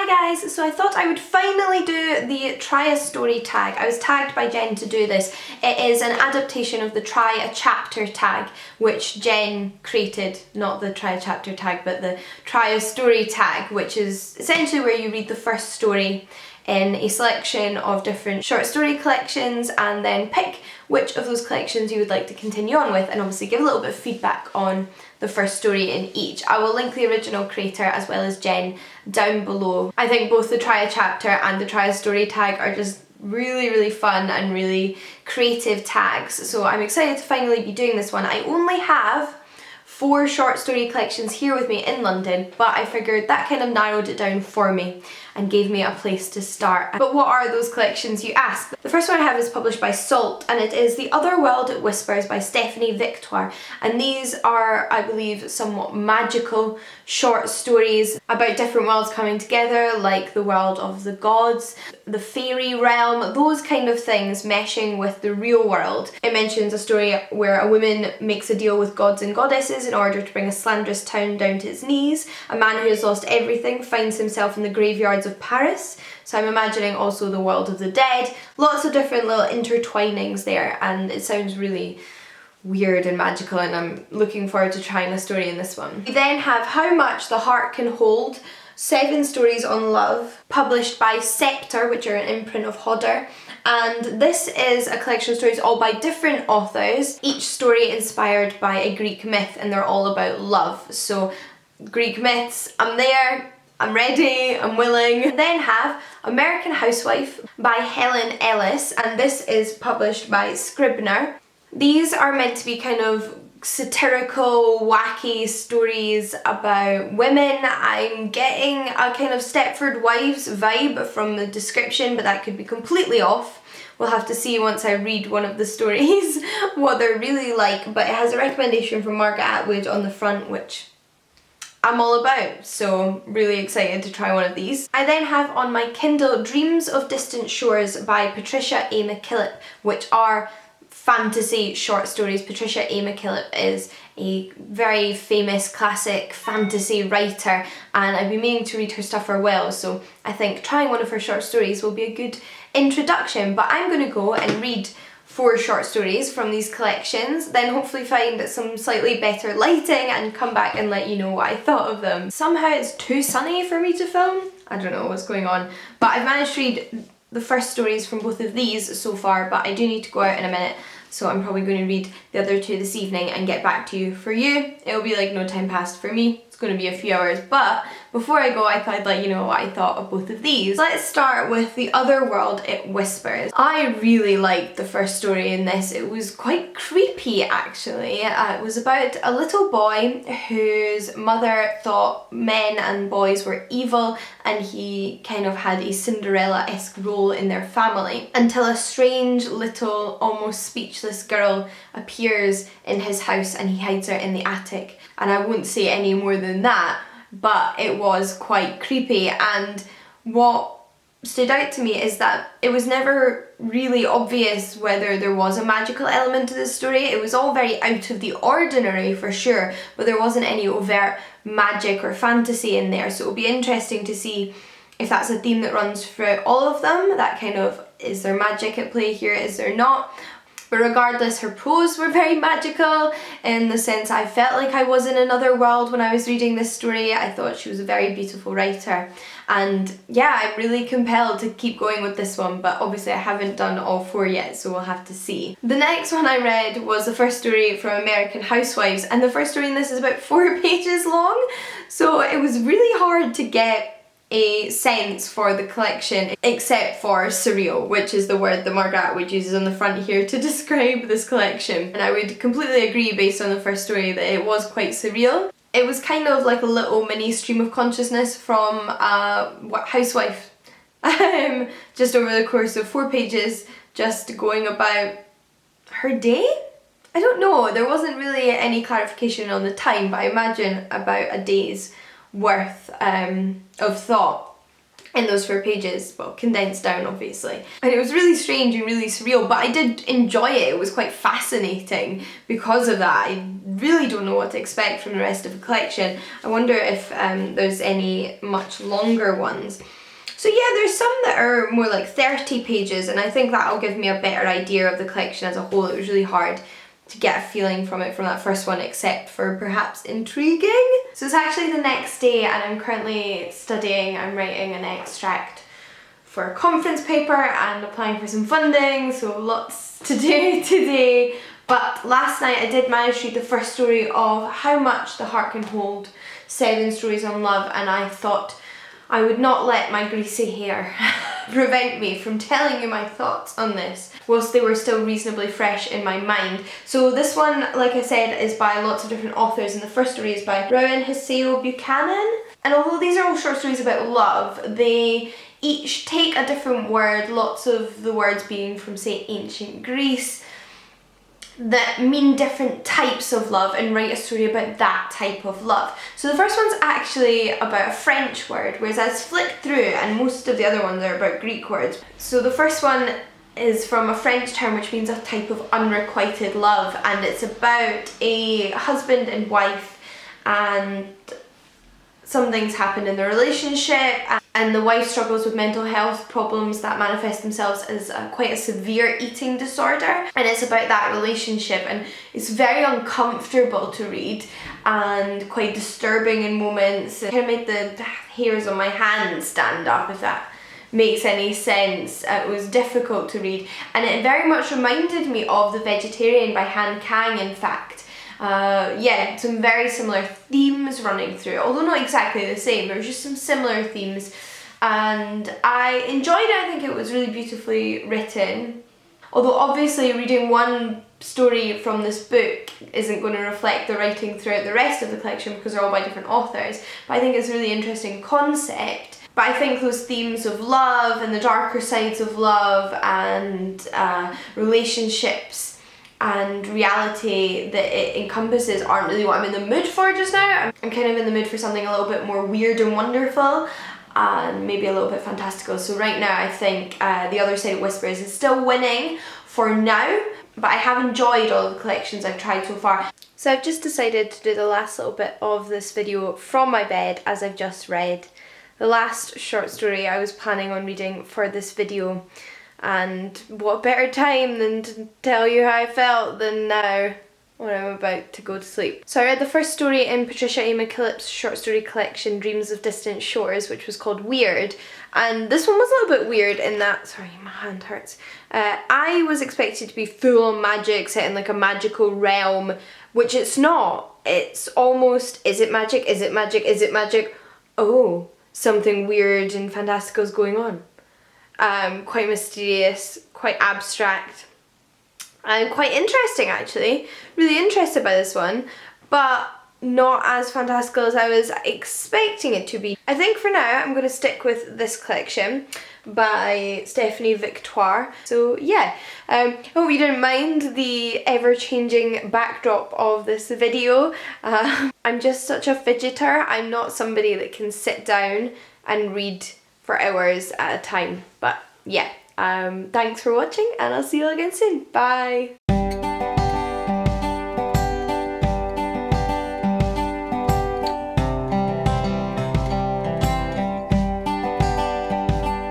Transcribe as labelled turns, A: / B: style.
A: Hi guys, so I thought I would finally do the Try a Story tag. I was tagged by Jen to do this. It is an adaptation of the Try a Chapter tag, which Jen created, not the Try a Chapter tag, but the Try a Story tag, which is essentially where you read the first story in a selection of different short story collections and then pick which of those collections you would like to continue on with, and obviously give a little bit of feedback on the first story in each. I will link the original creator as well as Jen down below. I think both the Try a Chapter and the Try a Story tag are just really fun and really creative tags, so I'm excited to finally be doing this one. I only have 4 short story collections here with me in London, but I figured that kind of narrowed it down for me and gave me a place to start. But what are those collections, you ask? The first one I have is published by Salt, and it is The Other World It Whispers by Stephanie Victoire, and these are, I believe, somewhat magical short stories about different worlds coming together, like the world of the gods, the fairy realm, those kind of things meshing with the real world. It mentions a story where a woman makes a deal with gods and goddesses in order to bring a slanderous town down to its knees. A man who has lost everything finds himself in the graveyards of Paris. So I'm imagining also the world of the dead. Lots of different little intertwinings there, and it sounds really weird and magical, and I'm looking forward to trying a story in this one. We then have How Much the Heart Can Hold, 7 stories on love, published by Sceptre, which are an imprint of Hodder. And this is a collection of stories all by different authors, each story inspired by a Greek myth, and they're all about love. So Greek myths, I'm there, I'm ready, I'm willing. We then have American Housewife by Helen Ellis, and this is published by Scribner. These are meant to be kind of satirical, wacky stories about women. I'm getting a kind of Stepford Wives vibe from the description, but that could be completely off. We'll have to see once I read one of the stories what they're really like, but it has a recommendation from Margaret Atwood on the front, which I'm all about, so really excited to try one of these. I then have on my Kindle Dreams of Distant Shores by Patricia A. McKillip, which are fantasy short stories. Patricia A. McKillip is a very famous classic fantasy writer, and I've been meaning to read her stuff for a while, so I think trying one of her short stories will be a good introduction. But I'm going to go and read 4 short stories from these collections, then hopefully find some slightly better lighting and come back and let you know what I thought of them. Somehow it's too sunny for me to film. I don't know what's going on, but I've managed to read the first stories from both of these so far, but I do need to go out in a minute, so I'm probably going to read the other 2 this evening and get back to you. For you, it'll be like no time passed. For me, it's going to be a few hours, but before I go, I thought I'd let you know what I thought of both of these. Let's start with The Other World It Whispers. I really liked the first story in this. It was quite creepy, actually. It was about a little boy whose mother thought men and boys were evil, and he kind of had a Cinderella-esque role in their family, until a strange little, almost speechless girl appears in his house and he hides her in the attic. And I won't say any more than that, but it was quite creepy. And what stood out to me is that it was never really obvious whether there was a magical element to this story. It was all very out of the ordinary for sure, but there wasn't any overt magic or fantasy in there, so it'll be interesting to see if that's a theme that runs throughout all of them. That kind of, is there magic at play here, is there not? But regardless, her prose were very magical in the sense I felt like I was in another world when I was reading this story. I thought she was a very beautiful writer, and yeah, I'm really compelled to keep going with this one, but obviously I haven't done all 4 yet, so we'll have to see. The next one I read was the first story from American Housewives, and the first story in this is about 4 pages long, so it was really hard to get a sense for the collection, except for surreal, which is the word that Margaret Atwood uses on the front here to describe this collection. And I would completely agree based on the first story that it was quite surreal. It was kind of like a little mini stream of consciousness from housewife, just over the course of 4 pages, just going about her day? I don't know, there wasn't really any clarification on the time, but I imagine about a day's worth of thought. in those 4 pages, well, condensed down obviously. And it was really strange and really surreal, but I did enjoy it. It was quite fascinating because of that. I really don't know what to expect from the rest of the collection. I wonder if there's any much longer ones. So yeah, there's some that are more like 30 pages, and I think that'll give me a better idea of the collection as a whole. It was really hard to get a feeling from it from that first one, except for perhaps intriguing. So it's actually the next day and I'm currently studying. I'm writing an extract for a conference paper and applying for some funding, so lots to do today. But last night I did manage to read the first story of How Much the Heart Can Hold, 7 Stories on Love, and I thought I would not let my greasy hair prevent me from telling you my thoughts on this whilst they were still reasonably fresh in my mind. So this one, like I said, is by lots of different authors, and the first story is by Rowan Haseo Buchanan. And although these are all short stories about love, they each take a different word, lots of the words being from, say, ancient Greece, that mean different types of love, and write a story about that type of love. So the first one's actually about a French word, whereas I've flipped through and most of the other ones are about Greek words. So the first one is from a French term which means a type of unrequited love, and it's about a husband and wife, and something's happened in the relationship and the wife struggles with mental health problems that manifest themselves as quite a severe eating disorder, and it's about that relationship, and it's very uncomfortable to read and quite disturbing in moments. It kind of made the hairs on my hands stand up, if that makes any sense. It was difficult to read, and it very much reminded me of The Vegetarian by Han Kang, in fact. Yeah, some very similar themes running through it, although not exactly the same. There were just some similar themes, and I enjoyed it. I think it was really beautifully written, although obviously reading one story from this book isn't going to reflect the writing throughout the rest of the collection because they're all by different authors. But I think it's a really interesting concept. But I think those themes of love and the darker sides of love and relationships and reality that it encompasses aren't really what I'm in the mood for just now. I'm kind of in the mood for something a little bit more weird and wonderful and maybe a little bit fantastical. So right now I think The Other Side of Whispers is still winning for now, but I have enjoyed all of the collections I've tried so far. So I've just decided to do the last little bit of this video from my bed, as I've just read the last short story I was planning on reading for this video. And what better time than to tell you how I felt than now when I'm about to go to sleep. So I read the first story in Patricia A. McKillip's short story collection Dreams of Distant Shores, which was called Weird, and this one was a little bit weird in that, sorry my hand hurts, I was expected to be full on magic, set in like a magical realm, which it's not. It's almost, is it magic, is it magic, is it magic, oh, something weird and fantastical is going on. Quite mysterious, quite abstract, and quite interesting actually. Really interested by this one, but not as fantastical as I was expecting it to be. I think for now I'm going to stick with this collection by Stephanie Victoire. So yeah, I hope you didn't mind the ever-changing backdrop of this video. I'm just such a fidgeter. I'm not somebody that can sit down and read for hours at a time. But yeah, thanks for watching and I'll see you all again soon. Bye!